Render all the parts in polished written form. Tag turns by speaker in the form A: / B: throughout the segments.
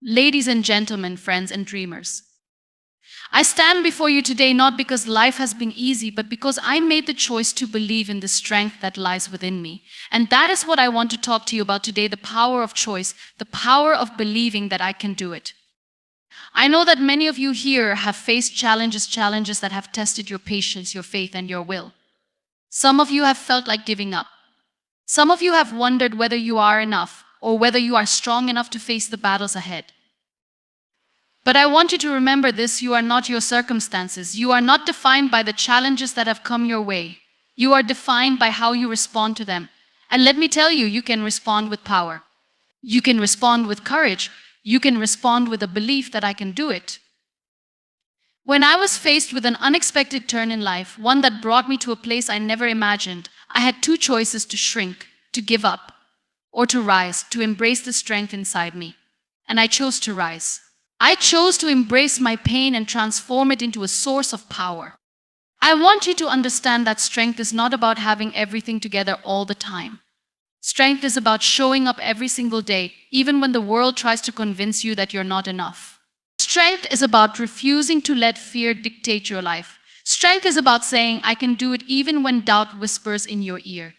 A: Ladies and gentlemen, friends and dreamers, I stand before you today not because life has been easy, but because I made the choice to believe in the strength that lies within me. And that is what I want to talk to you about today, the power of choice, the power of believing that I can do it. I know that many of you here have faced challenges that have tested your patience, your faith, and your will. Some of you have felt like giving up. Some of you have wondered whether you are enough or whether you are strong enough to face the battles ahead. But I want you to remember this: you are not your circumstances. You are not defined by the challenges that have come your way. You are defined by how you respond to them. And let me tell you, you can respond with power. You can respond with courage. You can respond with a belief that I can do it. When I was faced with an unexpected turn in life, one that brought me to a place I never imagined, I had two choices: to shrink, to give up, or to rise, to embrace the strength inside me. And I chose to rise. I chose to embrace my pain and transform it into a source of power. I want you to understand that strength is not about having everything together all the time. Strength is about showing up every single day, even when the world tries to convince you that you're not enough. Strength is about refusing to let fear dictate your life. Strength is about saying, I can do it even when doubt whispers in your ear.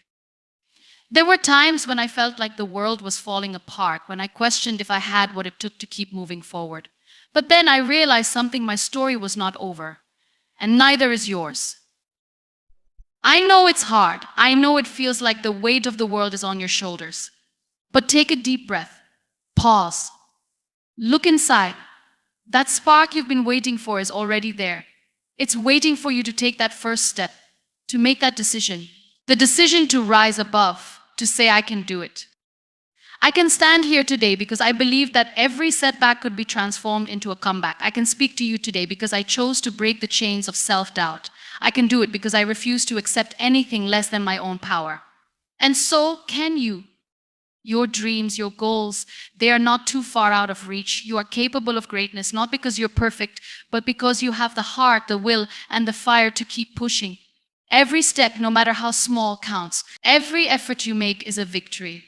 A: There were times when I felt like the world was falling apart, when I questioned if I had what it took to keep moving forward. But then I realized something: my story was not over, and neither is yours. I know it's hard. I know it feels like the weight of the world is on your shoulders. But take a deep breath. Pause. Look inside. That spark you've been waiting for is already there. It's waiting for you to take that first step, to make that decision. The decision to rise above, to say, I can do it. I can stand here today because I believe that every setback could be transformed into a comeback. I can speak to you today because I chose to break the chains of self-doubt. I can do it because I refuse to accept anything less than my own power. And so can you. Your dreams, your goals, they are not too far out of reach. You are capable of greatness, not because you're perfect, but because you have the heart, the will, and the fire to keep pushing. Every step, no matter how small, counts. Every effort you make is a victory.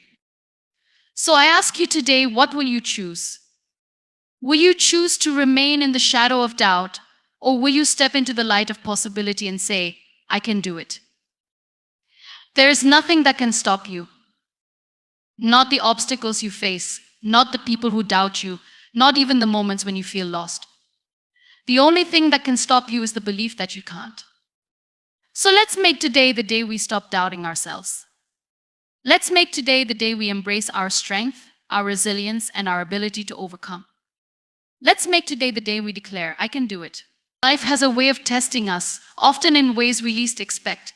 A: So I ask you today, what will you choose? Will you choose to remain in the shadow of doubt, or will you step into the light of possibility and say, I can do it? There is nothing that can stop you. Not the obstacles you face, not the people who doubt you, not even the moments when you feel lost. The only thing that can stop you is the belief that you can't. So let's make today the day we stop doubting ourselves. Let's make today the day we embrace our strength, our resilience, and our ability to overcome. Let's make today the day we declare, I can do it. Life has a way of testing us, often in ways we least expect.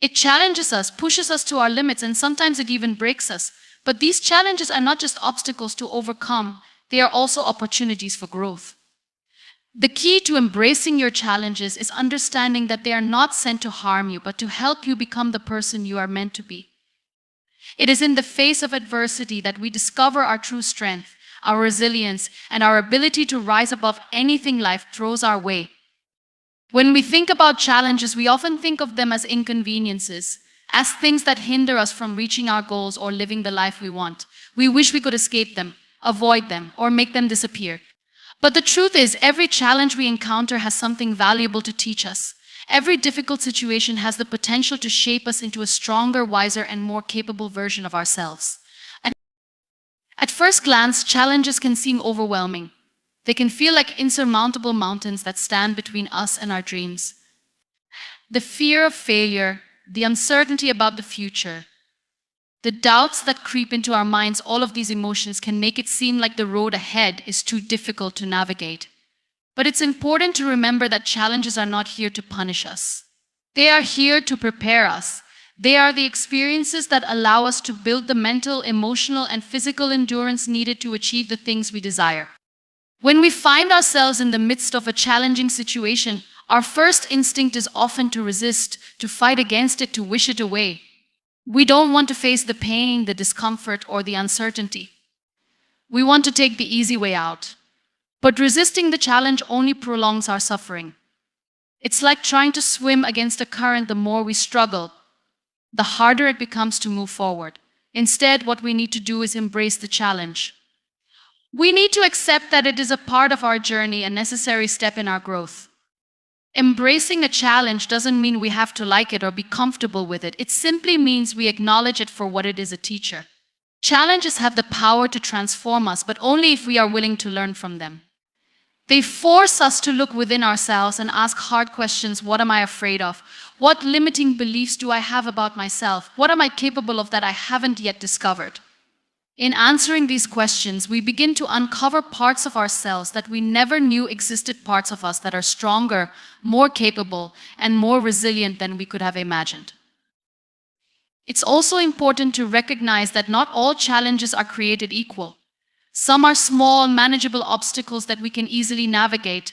A: It challenges us, pushes us to our limits, and sometimes it even breaks us. But these challenges are not just obstacles to overcome, they are also opportunities for growth. The key to embracing your challenges is understanding that they are not sent to harm you, but to help you become the person you are meant to be. It is in the face of adversity that we discover our true strength, our resilience, and our ability to rise above anything life throws our way. When we think about challenges, we often think of them as inconveniences, as things that hinder us from reaching our goals or living the life we want. We wish we could escape them, avoid them, or make them disappear. But the truth is, every challenge we encounter has something valuable to teach us. Every difficult situation has the potential to shape us into a stronger, wiser, and more capable version of ourselves. At first glance, challenges can seem overwhelming. They can feel like insurmountable mountains that stand between us and our dreams. The fear of failure, the uncertainty about the future, the doubts that creep into our minds, all of these emotions can make it seem like the road ahead is too difficult to navigate. But it's important to remember that challenges are not here to punish us. They are here to prepare us. They are the experiences that allow us to build the mental, emotional, and physical endurance needed to achieve the things we desire. When we find ourselves in the midst of a challenging situation, our first instinct is often to resist, to fight against it, to wish it away. We don't want to face the pain, the discomfort, or the uncertainty. We want to take the easy way out. But resisting the challenge only prolongs our suffering. It's like trying to swim against a current. The more we struggle, the harder it becomes to move forward. Instead, what we need to do is embrace the challenge. We need to accept that it is a part of our journey, a necessary step in our growth. Embracing a challenge doesn't mean we have to like it or be comfortable with it. It simply means we acknowledge it for what it is, a teacher. Challenges have the power to transform us, but only if we are willing to learn from them. They force us to look within ourselves and ask hard questions. What am I afraid of? What limiting beliefs do I have about myself? What am I capable of that I haven't yet discovered? In answering these questions, we begin to uncover parts of ourselves that we never knew existed, parts of us that are stronger, more capable, and more resilient than we could have imagined. It's also important to recognize that not all challenges are created equal. Some are small, manageable obstacles that we can easily navigate.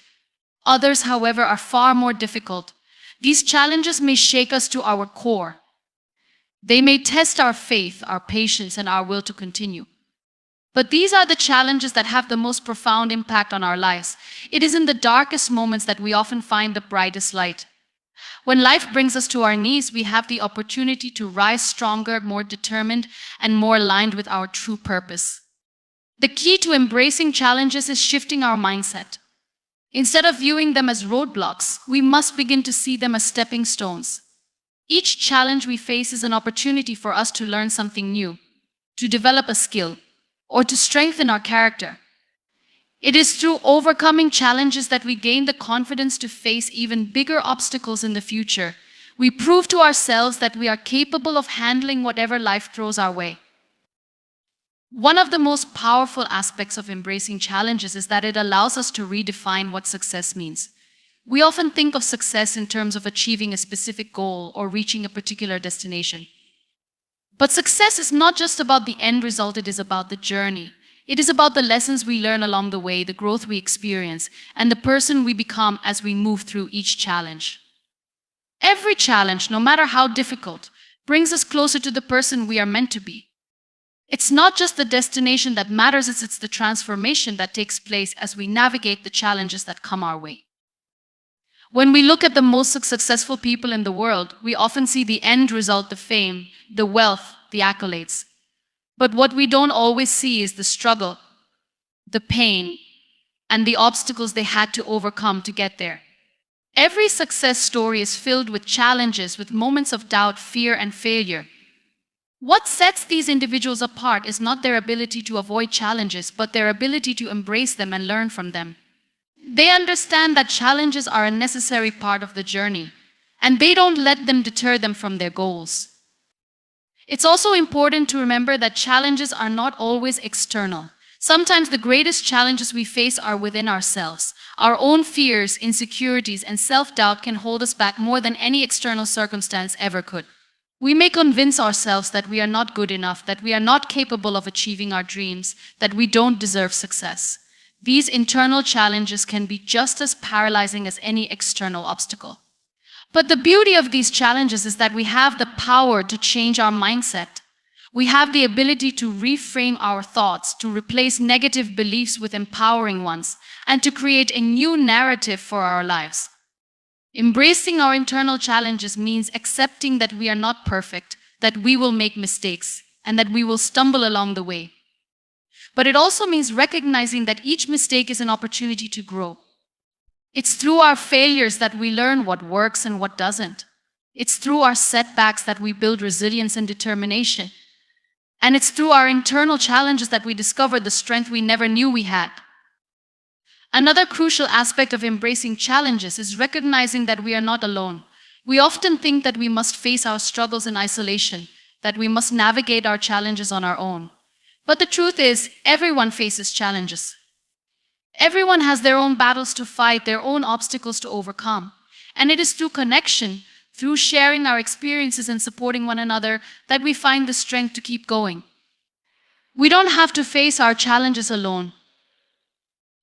A: Others, however, are far more difficult. These challenges may shake us to our core. They may test our faith, our patience, and our will to continue. But these are the challenges that have the most profound impact on our lives. It is in the darkest moments that we often find the brightest light. When life brings us to our knees, we have the opportunity to rise stronger, more determined, and more aligned with our true purpose. The key to embracing challenges is shifting our mindset. Instead of viewing them as roadblocks, we must begin to see them as stepping stones. Each challenge we face is an opportunity for us to learn something new, to develop a skill, or to strengthen our character. It is through overcoming challenges that we gain the confidence to face even bigger obstacles in the future. We prove to ourselves that we are capable of handling whatever life throws our way. One of the most powerful aspects of embracing challenges is that it allows us to redefine what success means. We often think of success in terms of achieving a specific goal or reaching a particular destination. But success is not just about the end result, it is about the journey. It is about the lessons we learn along the way, the growth we experience, and the person we become as we move through each challenge. Every challenge, no matter how difficult, brings us closer to the person we are meant to be. It's not just the destination that matters, it's the transformation that takes place as we navigate the challenges that come our way. When we look at the most successful people in the world, we often see the end result, the fame, the wealth, the accolades. But what we don't always see is the struggle, the pain, and the obstacles they had to overcome to get there. Every success story is filled with challenges, with moments of doubt, fear, and failure. What sets these individuals apart is not their ability to avoid challenges, but their ability to embrace them and learn from them. They understand that challenges are a necessary part of the journey, and they don't let them deter them from their goals. It's also important to remember that challenges are not always external. Sometimes the greatest challenges we face are within ourselves. Our own fears, insecurities, and self-doubt can hold us back more than any external circumstance ever could. We may convince ourselves that we are not good enough, that we are not capable of achieving our dreams, that we don't deserve success. These internal challenges can be just as paralyzing as any external obstacle. But the beauty of these challenges is that we have the power to change our mindset. We have the ability to reframe our thoughts, to replace negative beliefs with empowering ones, and to create a new narrative for our lives. Embracing our internal challenges means accepting that we are not perfect, that we will make mistakes, and that we will stumble along the way. But it also means recognizing that each mistake is an opportunity to grow. It's through our failures that we learn what works and what doesn't. It's through our setbacks that we build resilience and determination. And it's through our internal challenges that we discover the strength we never knew we had. Another crucial aspect of embracing challenges is recognizing that we are not alone. We often think that we must face our struggles in isolation, that we must navigate our challenges on our own. But the truth is, everyone faces challenges. Everyone has their own battles to fight, their own obstacles to overcome. And it is through connection, through sharing our experiences and supporting one another, that we find the strength to keep going. We don't have to face our challenges alone.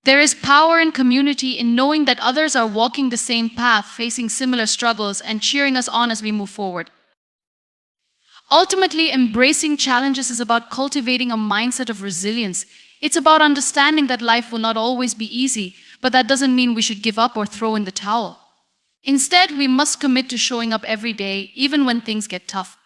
A: There is power in community, in knowing that others are walking the same path, facing similar struggles, and cheering us on as we move forward. Ultimately, embracing challenges is about cultivating a mindset of resilience. It's about understanding that life will not always be easy, but that doesn't mean we should give up or throw in the towel. Instead, we must commit to showing up every day, even when things get tough.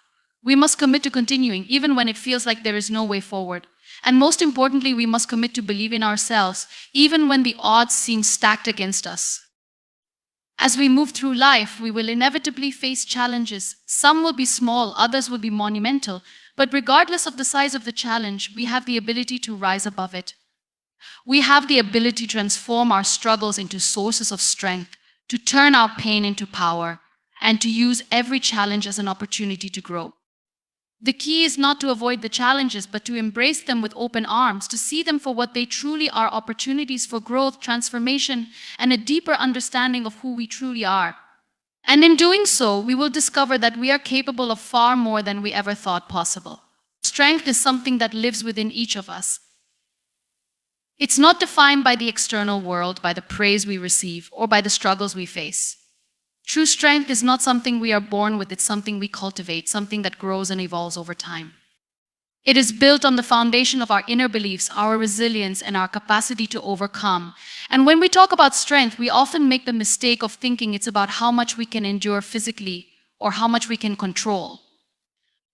A: We must commit to continuing, even when it feels like there is no way forward. And most importantly, we must commit to believe in ourselves, even when the odds seem stacked against us. As we move through life, we will inevitably face challenges. Some will be small, others will be monumental, but regardless of the size of the challenge, we have the ability to rise above it. We have the ability to transform our struggles into sources of strength, to turn our pain into power, and to use every challenge as an opportunity to grow. The key is not to avoid the challenges, but to embrace them with open arms, to see them for what they truly are: opportunities for growth, transformation, and a deeper understanding of who we truly are. And in doing so, we will discover that we are capable of far more than we ever thought possible. Strength is something that lives within each of us. It's not defined by the external world, by the praise we receive, or by the struggles we face. True strength is not something we are born with, it's something we cultivate, something that grows and evolves over time. It is built on the foundation of our inner beliefs, our resilience, and our capacity to overcome. And when we talk about strength, we often make the mistake of thinking it's about how much we can endure physically or how much we can control.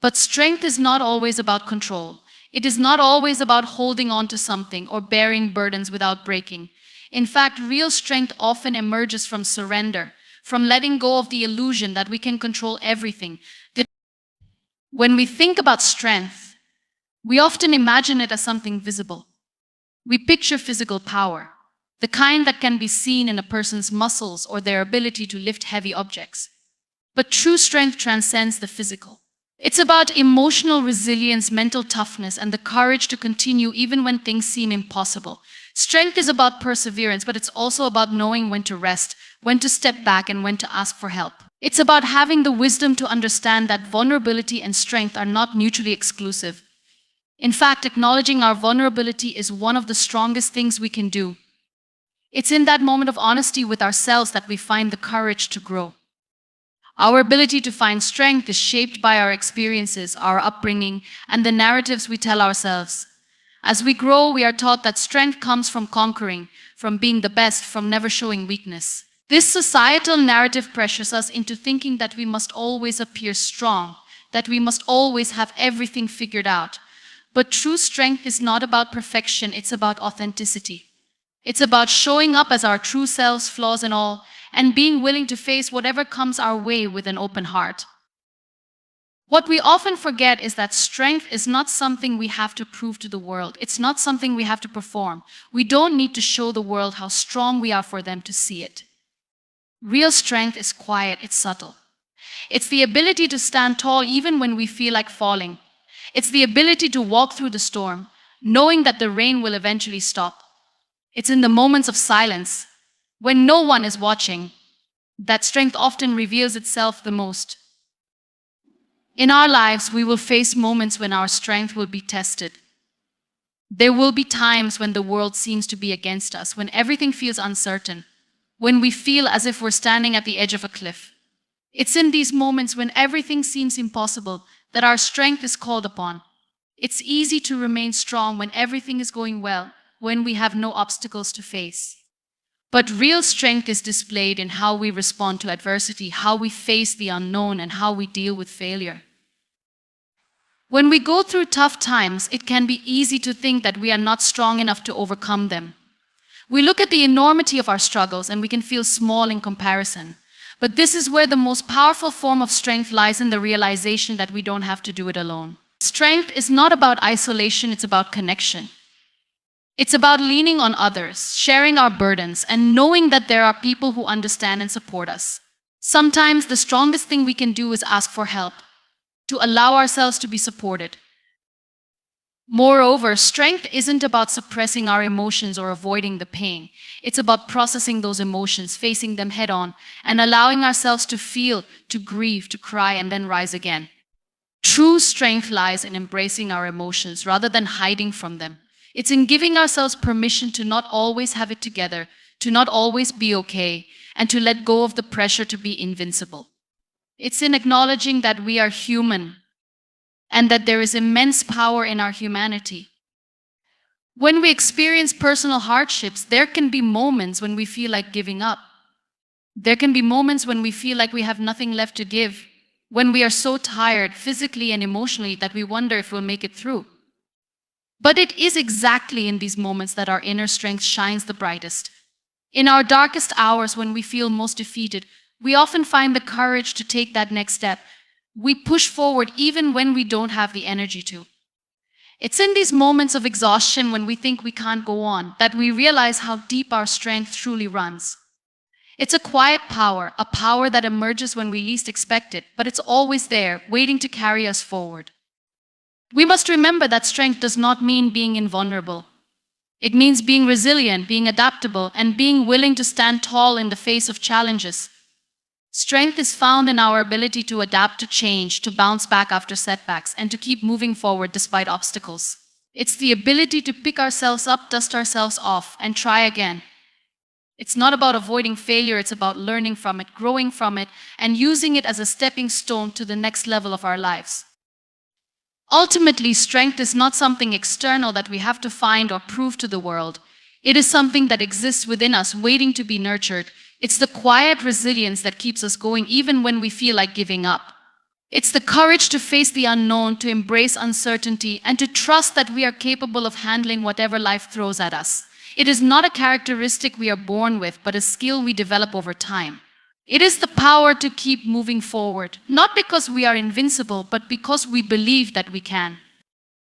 A: But strength is not always about control. It is not always about holding on to something or bearing burdens without breaking. In fact, real strength often emerges from surrender, from letting go of the illusion that we can control everything. When we think about strength, we often imagine it as something visible. We picture physical power, the kind that can be seen in a person's muscles or their ability to lift heavy objects. But true strength transcends the physical. It's about emotional resilience, mental toughness, and the courage to continue even when things seem impossible. Strength is about perseverance, but it's also about knowing when to rest, when to step back, and when to ask for help. It's about having the wisdom to understand that vulnerability and strength are not mutually exclusive. In fact, acknowledging our vulnerability is one of the strongest things we can do. It's in that moment of honesty with ourselves that we find the courage to grow. Our ability to find strength is shaped by our experiences, our upbringing, and the narratives we tell ourselves. As we grow, we are taught that strength comes from conquering, from being the best, from never showing weakness. This societal narrative pressures us into thinking that we must always appear strong, that we must always have everything figured out. But true strength is not about perfection, it's about authenticity. It's about showing up as our true selves, flaws and all, and being willing to face whatever comes our way with an open heart. What we often forget is that strength is not something we have to prove to the world. It's not something we have to perform. We don't need to show the world how strong we are for them to see it. Real strength is quiet, it's subtle. It's the ability to stand tall even when we feel like falling. It's the ability to walk through the storm, knowing that the rain will eventually stop. It's in the moments of silence, when no one is watching, that strength often reveals itself the most. In our lives, we will face moments when our strength will be tested. There will be times when the world seems to be against us, when everything feels uncertain, when we feel as if we're standing at the edge of a cliff. It's in these moments when everything seems impossible that our strength is called upon. It's easy to remain strong when everything is going well, when we have no obstacles to face. But real strength is displayed in how we respond to adversity, how we face the unknown, and how we deal with failure. When we go through tough times, it can be easy to think that we are not strong enough to overcome them. We look at the enormity of our struggles and we can feel small in comparison. But this is where the most powerful form of strength lies, in the realization that we don't have to do it alone. Strength is not about isolation, it's about connection. It's about leaning on others, sharing our burdens, and knowing that there are people who understand and support us. Sometimes the strongest thing we can do is ask for help, to allow ourselves to be supported. Moreover, strength isn't about suppressing our emotions or avoiding the pain. It's about processing those emotions, facing them head on, and allowing ourselves to feel, to grieve, to cry, and then rise again. True strength lies in embracing our emotions rather than hiding from them. It's in giving ourselves permission to not always have it together, to not always be okay, and to let go of the pressure to be invincible. It's in acknowledging that we are human and that there is immense power in our humanity. When we experience personal hardships, there can be moments when we feel like giving up. There can be moments when we feel like we have nothing left to give, when we are so tired physically and emotionally that we wonder if we'll make it through. But it is exactly in these moments that our inner strength shines the brightest. In our darkest hours, when we feel most defeated, we often find the courage to take that next step. We push forward even when we don't have the energy to. It's in these moments of exhaustion, when we think we can't go on, that we realize how deep our strength truly runs. It's a quiet power, a power that emerges when we least expect it, but it's always there, waiting to carry us forward. We must remember that strength does not mean being invulnerable. It means being resilient, being adaptable, and being willing to stand tall in the face of challenges. Strength is found in our ability to adapt to change, to bounce back after setbacks, and to keep moving forward despite obstacles. It's the ability to pick ourselves up, dust ourselves off, and try again. It's not about avoiding failure, it's about learning from it, growing from it, and using it as a stepping stone to the next level of our lives. Ultimately, strength is not something external that we have to find or prove to the world. It is something that exists within us, waiting to be nurtured. It's the quiet resilience that keeps us going even when we feel like giving up. It's the courage to face the unknown, to embrace uncertainty, and to trust that we are capable of handling whatever life throws at us. It is not a characteristic we are born with, but a skill we develop over time. It is the power to keep moving forward, not because we are invincible, but because we believe that we can.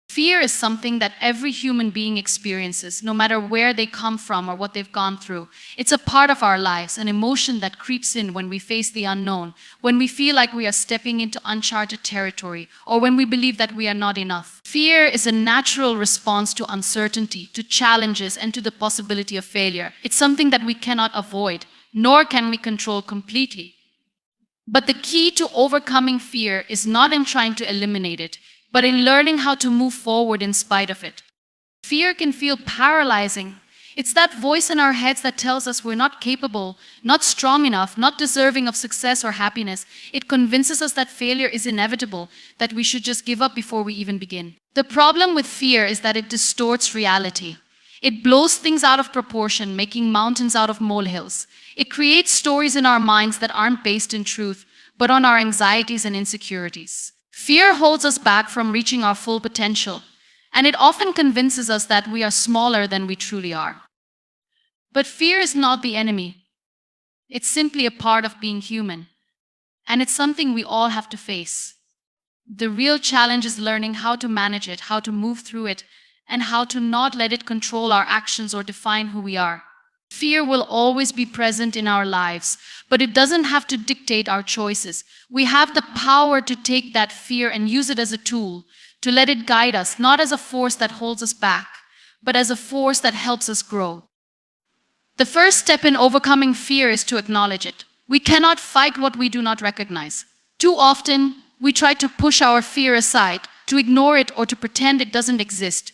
A: Fear is something that every human being experiences, no matter where they come from or what they've gone through. It's a part of our lives, an emotion that creeps in when we face the unknown, when we feel like we are stepping into uncharted territory, or when we believe that we are not enough. Fear is a natural response to uncertainty, to challenges, and to the possibility of failure. It's something that we cannot avoid, nor can we control completely. But the key to overcoming fear is not in trying to eliminate it, but in learning how to move forward in spite of it. Fear can feel paralyzing. It's that voice in our heads that tells us we're not capable, not strong enough, not deserving of success or happiness. It convinces us that failure is inevitable, that we should just give up before we even begin. The problem with fear is that it distorts reality. It blows things out of proportion, making mountains out of molehills. It creates stories in our minds that aren't based in truth, but on our anxieties and insecurities. Fear holds us back from reaching our full potential, and it often convinces us that we are smaller than we truly are. But fear is not the enemy. It's simply a part of being human, and it's something we all have to face. The real challenge is learning how to manage it, how to move through it, and how to not let it control our actions or define who we are. Fear will always be present in our lives, but it doesn't have to dictate our choices. We have the power to take that fear and use it as a tool, to let it guide us, not as a force that holds us back, but as a force that helps us grow. The first step in overcoming fear is to acknowledge it. We cannot fight what we do not recognize. Too often, we try to push our fear aside, to ignore it, or to pretend it doesn't exist.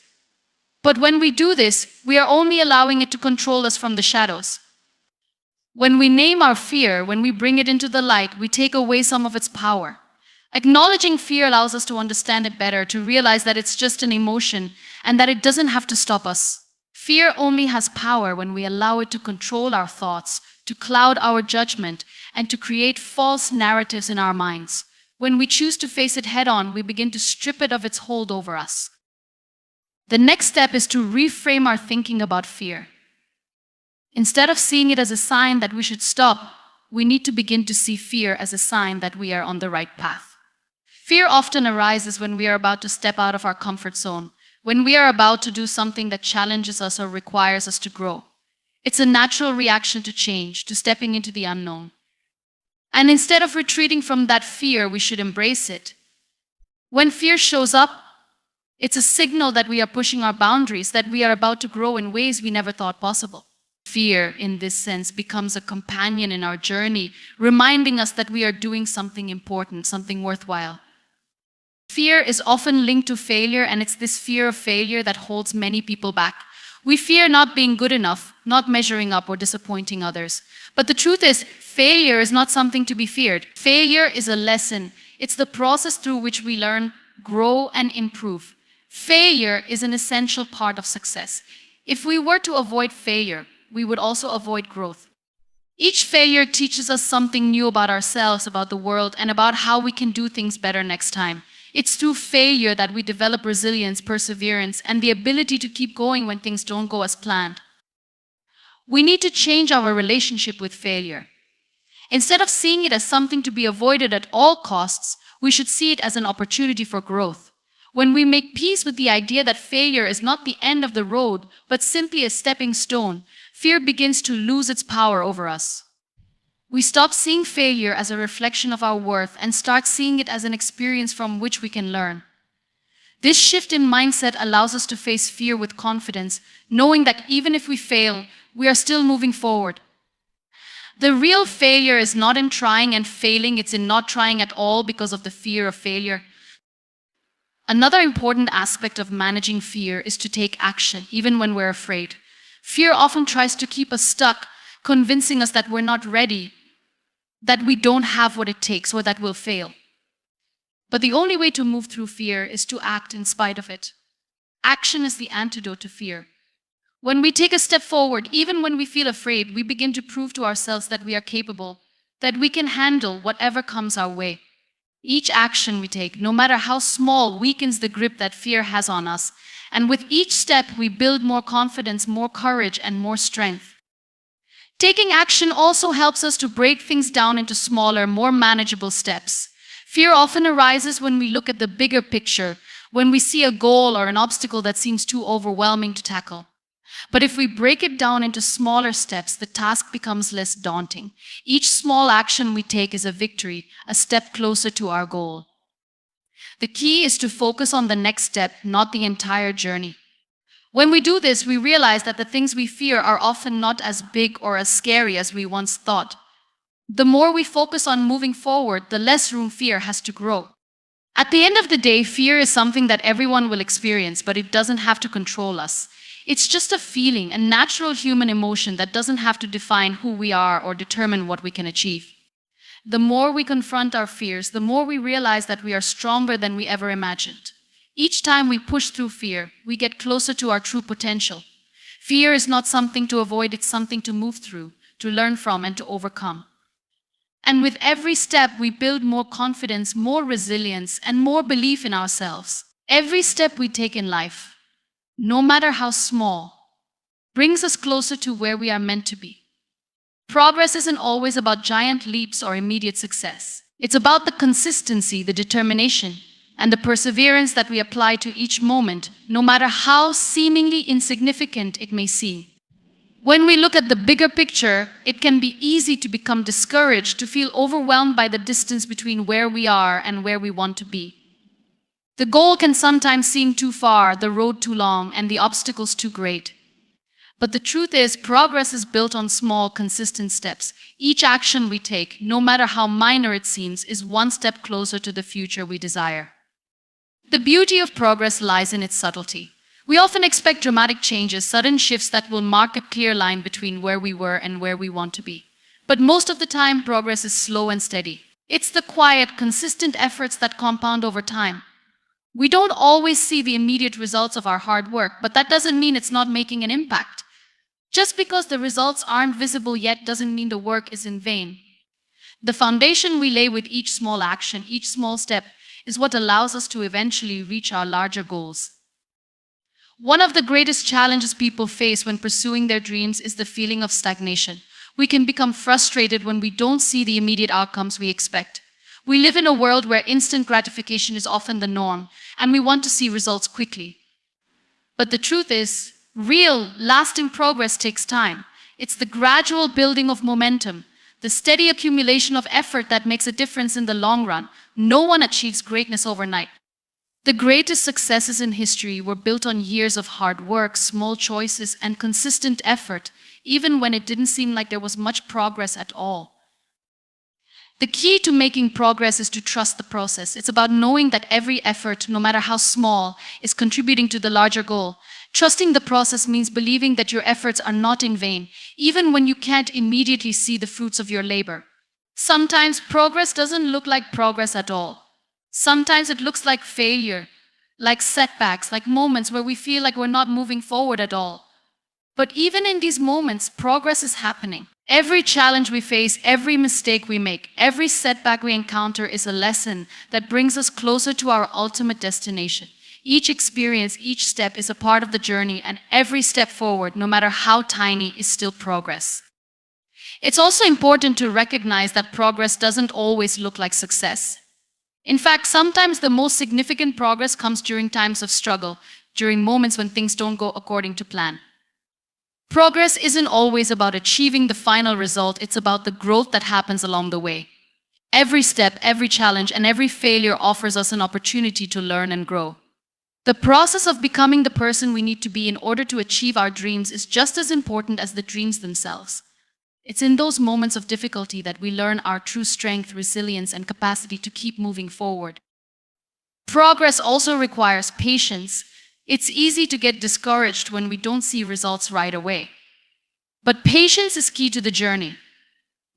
A: But when we do this, we are only allowing it to control us from the shadows. When we name our fear, when we bring it into the light, we take away some of its power. Acknowledging fear allows us to understand it better, to realize that it's just an emotion and that it doesn't have to stop us. Fear only has power when we allow it to control our thoughts, to cloud our judgment, and to create false narratives in our minds. When we choose to face it head-on, we begin to strip it of its hold over us. The next step is to reframe our thinking about fear. Instead of seeing it as a sign that we should stop, we need to begin to see fear as a sign that we are on the right path. Fear often arises when we are about to step out of our comfort zone, when we are about to do something that challenges us or requires us to grow. It's a natural reaction to change, to stepping into the unknown. And instead of retreating from that fear, we should embrace it. When fear shows up, it's a signal that we are pushing our boundaries, that we are about to grow in ways we never thought possible. Fear, in this sense, becomes a companion in our journey, reminding us that we are doing something important, something worthwhile. Fear is often linked to failure, and it's this fear of failure that holds many people back. We fear not being good enough, not measuring up, or disappointing others. But the truth is, failure is not something to be feared. Failure is a lesson. It's the process through which we learn, grow, and improve. Failure is an essential part of success. If we were to avoid failure, we would also avoid growth. Each failure teaches us something new about ourselves, about the world, and about how we can do things better next time. It's through failure that we develop resilience, perseverance, and the ability to keep going when things don't go as planned. We need to change our relationship with failure. Instead of seeing it as something to be avoided at all costs, we should see it as an opportunity for growth. When we make peace with the idea that failure is not the end of the road, but simply a stepping stone, fear begins to lose its power over us. We stop seeing failure as a reflection of our worth and start seeing it as an experience from which we can learn. This shift in mindset allows us to face fear with confidence, knowing that even if we fail, we are still moving forward. The real failure is not in trying and failing, it's in not trying at all because of the fear of failure. Another important aspect of managing fear is to take action, even when we're afraid. Fear often tries to keep us stuck, convincing us that we're not ready, that we don't have what it takes, or that we'll fail. But the only way to move through fear is to act in spite of it. Action is the antidote to fear. When we take a step forward, even when we feel afraid, we begin to prove to ourselves that we are capable, that we can handle whatever comes our way. Each action we take, no matter how small, weakens the grip that fear has on us. And with each step, we build more confidence, more courage, and more strength. Taking action also helps us to break things down into smaller, more manageable steps. Fear often arises when we look at the bigger picture, when we see a goal or an obstacle that seems too overwhelming to tackle. But if we break it down into smaller steps, the task becomes less daunting. Each small action we take is a victory, a step closer to our goal. The key is to focus on the next step, not the entire journey. When we do this, we realize that the things we fear are often not as big or as scary as we once thought. The more we focus on moving forward, the less room fear has to grow. At the end of the day, fear is something that everyone will experience, but it doesn't have to control us. It's just a feeling, a natural human emotion that doesn't have to define who we are or determine what we can achieve. The more we confront our fears, the more we realize that we are stronger than we ever imagined. Each time we push through fear, we get closer to our true potential. Fear is not something to avoid, it's something to move through, to learn from, and to overcome. And with every step, we build more confidence, more resilience, and more belief in ourselves. Every step we take in life, no matter how small, brings us closer to where we are meant to be. Progress isn't always about giant leaps or immediate success. It's about the consistency, the determination, and the perseverance that we apply to each moment, no matter how seemingly insignificant it may seem. When we look at the bigger picture, it can be easy to become discouraged, to feel overwhelmed by the distance between where we are and where we want to be. The goal can sometimes seem too far, the road too long, and the obstacles too great. But the truth is, progress is built on small, consistent steps. Each action we take, no matter how minor it seems, is one step closer to the future we desire. The beauty of progress lies in its subtlety. We often expect dramatic changes, sudden shifts that will mark a clear line between where we were and where we want to be. But most of the time, progress is slow and steady. It's the quiet, consistent efforts that compound over time. We don't always see the immediate results of our hard work, but that doesn't mean it's not making an impact. Just because the results aren't visible yet doesn't mean the work is in vain. The foundation we lay with each small action, each small step, is what allows us to eventually reach our larger goals. One of the greatest challenges people face when pursuing their dreams is the feeling of stagnation. We can become frustrated when we don't see the immediate outcomes we expect. We live in a world where instant gratification is often the norm, and we want to see results quickly. But the truth is, real, lasting progress takes time. It's the gradual building of momentum, the steady accumulation of effort that makes a difference in the long run. No one achieves greatness overnight. The greatest successes in history were built on years of hard work, small choices, and consistent effort, even when it didn't seem like there was much progress at all. The key to making progress is to trust the process. It's about knowing that every effort, no matter how small, is contributing to the larger goal. Trusting the process means believing that your efforts are not in vain, even when you can't immediately see the fruits of your labor. Sometimes progress doesn't look like progress at all. Sometimes it looks like failure, like setbacks, like moments where we feel like we're not moving forward at all. But even in these moments, progress is happening. Every challenge we face, every mistake we make, every setback we encounter is a lesson that brings us closer to our ultimate destination. Each experience, each step is a part of the journey, and every step forward, no matter how tiny, is still progress. It's also important to recognize that progress doesn't always look like success. In fact, sometimes the most significant progress comes during times of struggle, during moments when things don't go according to plan. Progress isn't always about achieving the final result, it's about the growth that happens along the way. Every step, every challenge, and every failure offers us an opportunity to learn and grow. The process of becoming the person we need to be in order to achieve our dreams is just as important as the dreams themselves. It's in those moments of difficulty that we learn our true strength, resilience, and capacity to keep moving forward. Progress also requires patience. It's easy to get discouraged when we don't see results right away. But patience is key to the journey.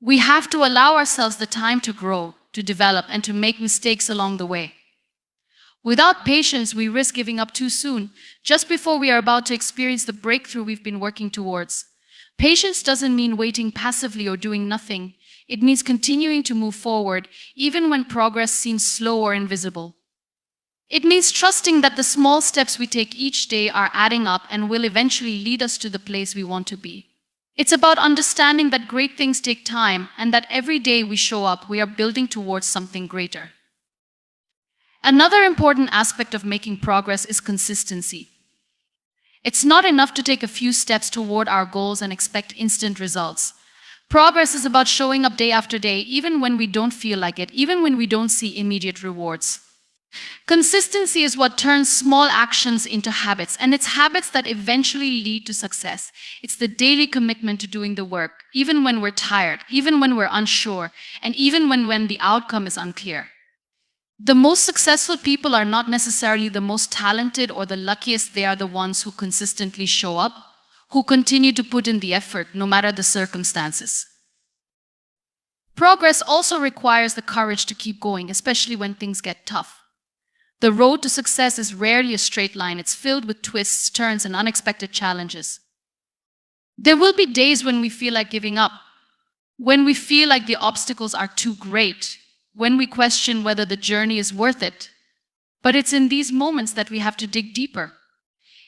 A: We have to allow ourselves the time to grow, to develop, and to make mistakes along the way. Without patience, we risk giving up too soon, just before we are about to experience the breakthrough we've been working towards. Patience doesn't mean waiting passively or doing nothing. It means continuing to move forward, even when progress seems slow or invisible. It means trusting that the small steps we take each day are adding up and will eventually lead us to the place we want to be. It's about understanding that great things take time and that every day we show up, we are building towards something greater. Another important aspect of making progress is consistency. It's not enough to take a few steps toward our goals and expect instant results. Progress is about showing up day after day, even when we don't feel like it, even when we don't see immediate rewards. Consistency is what turns small actions into habits, and it's habits that eventually lead to success. It's the daily commitment to doing the work, even when we're tired, even when we're unsure, and even when the outcome is unclear. The most successful people are not necessarily the most talented or the luckiest. They are the ones who consistently show up, who continue to put in the effort no matter the circumstances. Progress also requires the courage to keep going, especially when things get tough. The road to success is rarely a straight line. It's filled with twists, turns, and unexpected challenges. There will be days when we feel like giving up, when we feel like the obstacles are too great, when we question whether the journey is worth it. But it's in these moments that we have to dig deeper.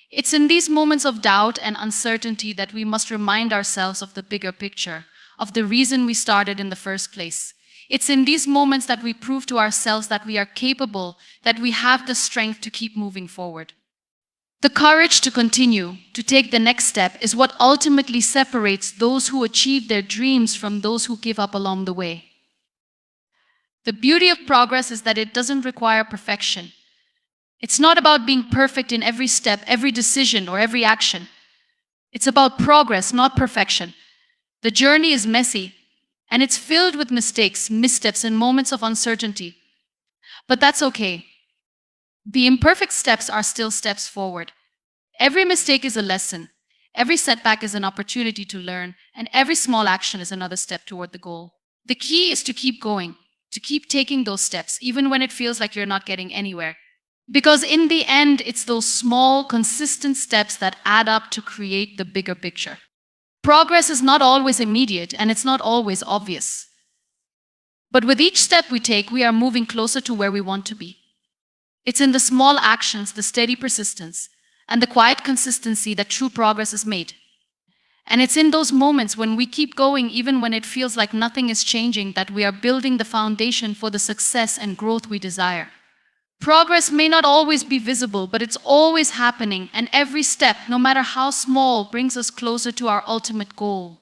A: It's in these moments of doubt and uncertainty that we must remind ourselves of the bigger picture, of the reason we started in the first place. It's in these moments that we prove to ourselves that we are capable, that we have the strength to keep moving forward. The courage to continue, to take the next step, is what ultimately separates those who achieve their dreams from those who give up along the way. The beauty of progress is that it doesn't require perfection. It's not about being perfect in every step, every decision, or every action. It's about progress, not perfection. The journey is messy, and it's filled with mistakes, missteps, and moments of uncertainty. But that's okay. The imperfect steps are still steps forward. Every mistake is a lesson. Every setback is an opportunity to learn, and every small action is another step toward the goal. The key is to keep going, to keep taking those steps, even when it feels like you're not getting anywhere. Because in the end, it's those small, consistent steps that add up to create the bigger picture. Progress is not always immediate, and it's not always obvious. But with each step we take, we are moving closer to where we want to be. It's in the small actions, the steady persistence, and the quiet consistency that true progress is made. And it's in those moments when we keep going, even when it feels like nothing is changing, that we are building the foundation for the success and growth we desire. Progress may not always be visible, but it's always happening, and every step, no matter how small, brings us closer to our ultimate goal.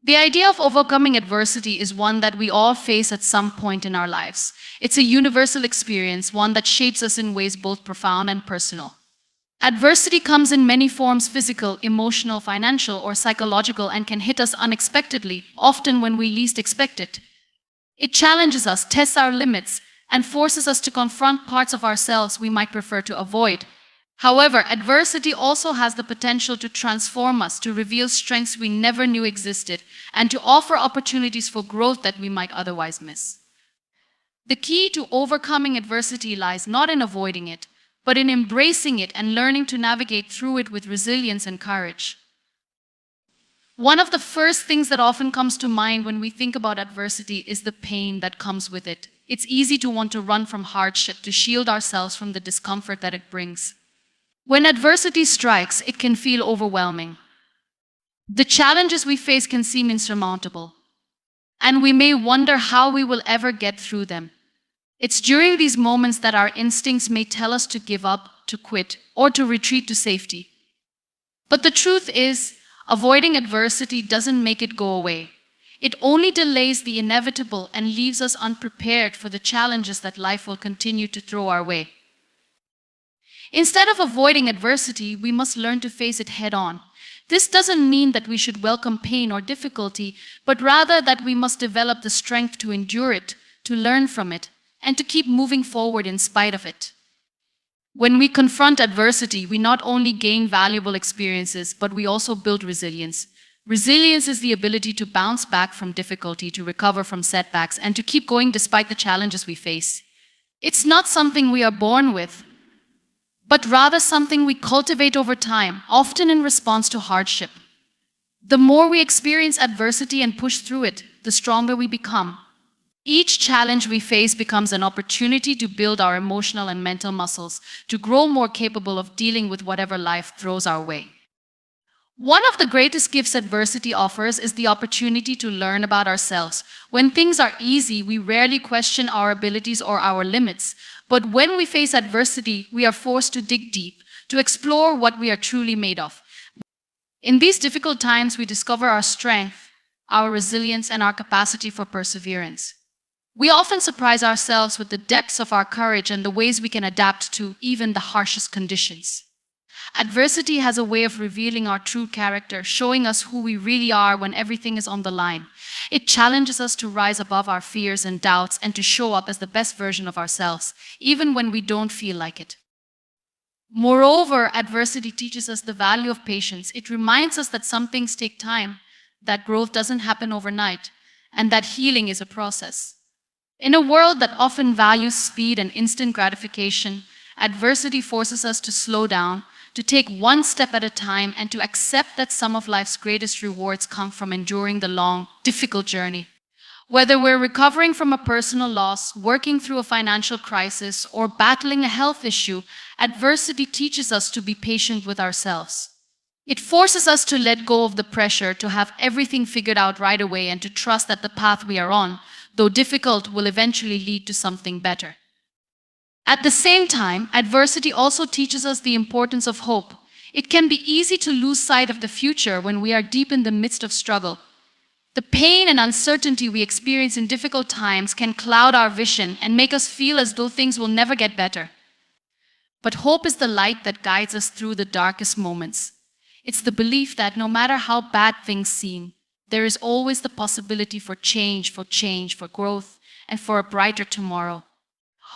A: The idea of overcoming adversity is one that we all face at some point in our lives. It's a universal experience, one that shapes us in ways both profound and personal. Adversity comes in many forms: physical, emotional, financial, or psychological, and can hit us unexpectedly, often when we least expect it. It challenges us, tests our limits, and forces us to confront parts of ourselves we might prefer to avoid. However, adversity also has the potential to transform us, to reveal strengths we never knew existed, and to offer opportunities for growth that we might otherwise miss. The key to overcoming adversity lies not in avoiding it, but in embracing it and learning to navigate through it with resilience and courage. One of the first things that often comes to mind when we think about adversity is the pain that comes with it. It's easy to want to run from hardship, to shield ourselves from the discomfort that it brings. When adversity strikes, it can feel overwhelming. The challenges we face can seem insurmountable, and we may wonder how we will ever get through them. It's during these moments that our instincts may tell us to give up, to quit, or to retreat to safety. But the truth is, avoiding adversity doesn't make it go away. It only delays the inevitable and leaves us unprepared for the challenges that life will continue to throw our way. Instead of avoiding adversity, we must learn to face it head on. This doesn't mean that we should welcome pain or difficulty, but rather that we must develop the strength to endure it, to learn from it, and to keep moving forward in spite of it. When we confront adversity, we not only gain valuable experiences, but we also build resilience. Resilience is the ability to bounce back from difficulty, to recover from setbacks, and to keep going despite the challenges we face. It's not something we are born with, but rather something we cultivate over time, often in response to hardship. The more we experience adversity and push through it, the stronger we become. Each challenge we face becomes an opportunity to build our emotional and mental muscles, to grow more capable of dealing with whatever life throws our way. One of the greatest gifts adversity offers is the opportunity to learn about ourselves. When things are easy, we rarely question our abilities or our limits. But when we face adversity, we are forced to dig deep, to explore what we are truly made of. In these difficult times, we discover our strength, our resilience, and our capacity for perseverance. We often surprise ourselves with the depths of our courage and the ways we can adapt to even the harshest conditions. Adversity has a way of revealing our true character, showing us who we really are when everything is on the line. It challenges us to rise above our fears and doubts and to show up as the best version of ourselves, even when we don't feel like it. Moreover, adversity teaches us the value of patience. It reminds us that some things take time, that growth doesn't happen overnight, and that healing is a process. In a world that often values speed and instant gratification, adversity forces us to slow down, to take one step at a time, and to accept that some of life's greatest rewards come from enduring the long, difficult journey. Whether we're recovering from a personal loss, working through a financial crisis, or battling a health issue, adversity teaches us to be patient with ourselves. It forces us to let go of the pressure to have everything figured out right away and to trust that the path we are on, though difficult, will eventually lead to something better. At the same time, adversity also teaches us the importance of hope. It can be easy to lose sight of the future when we are deep in the midst of struggle. The pain and uncertainty we experience in difficult times can cloud our vision and make us feel as though things will never get better. But hope is the light that guides us through the darkest moments. It's the belief that no matter how bad things seem, there is always the possibility for change, for growth, and for a brighter tomorrow.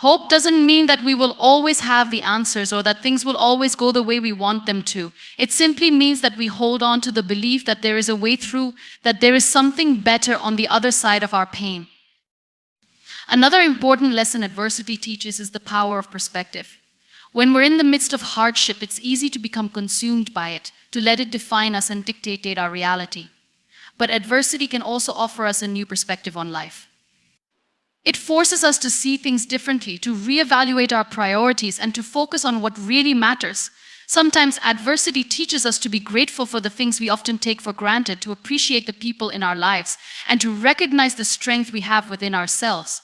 A: Hope doesn't mean that we will always have the answers or that things will always go the way we want them to. It simply means that we hold on to the belief that there is a way through, that there is something better on the other side of our pain. Another important lesson adversity teaches is the power of perspective. When we're in the midst of hardship, it's easy to become consumed by it, to let it define us and dictate our reality. But adversity can also offer us a new perspective on life. It forces us to see things differently, to reevaluate our priorities, and to focus on what really matters. Sometimes adversity teaches us to be grateful for the things we often take for granted, to appreciate the people in our lives, and to recognize the strength we have within ourselves.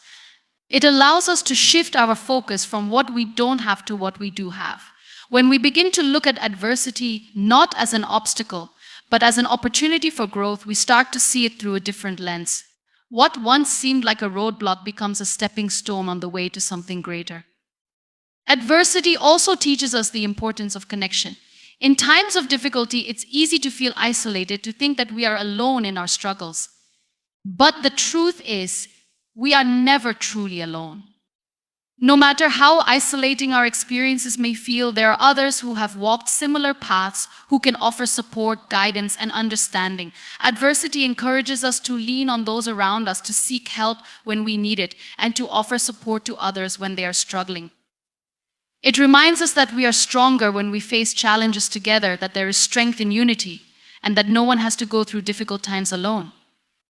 A: It allows us to shift our focus from what we don't have to what we do have. When we begin to look at adversity not as an obstacle, but as an opportunity for growth, we start to see it through a different lens. What once seemed like a roadblock becomes a stepping stone on the way to something greater. Adversity also teaches us the importance of connection. In times of difficulty, it's easy to feel isolated, to think that we are alone in our struggles. But the truth is, we are never truly alone. No matter how isolating our experiences may feel, there are others who have walked similar paths, who can offer support, guidance, and understanding. Adversity encourages us to lean on those around us, to seek help when we need it, and to offer support to others when they are struggling. It reminds us that we are stronger when we face challenges together, that there is strength in unity, and that no one has to go through difficult times alone.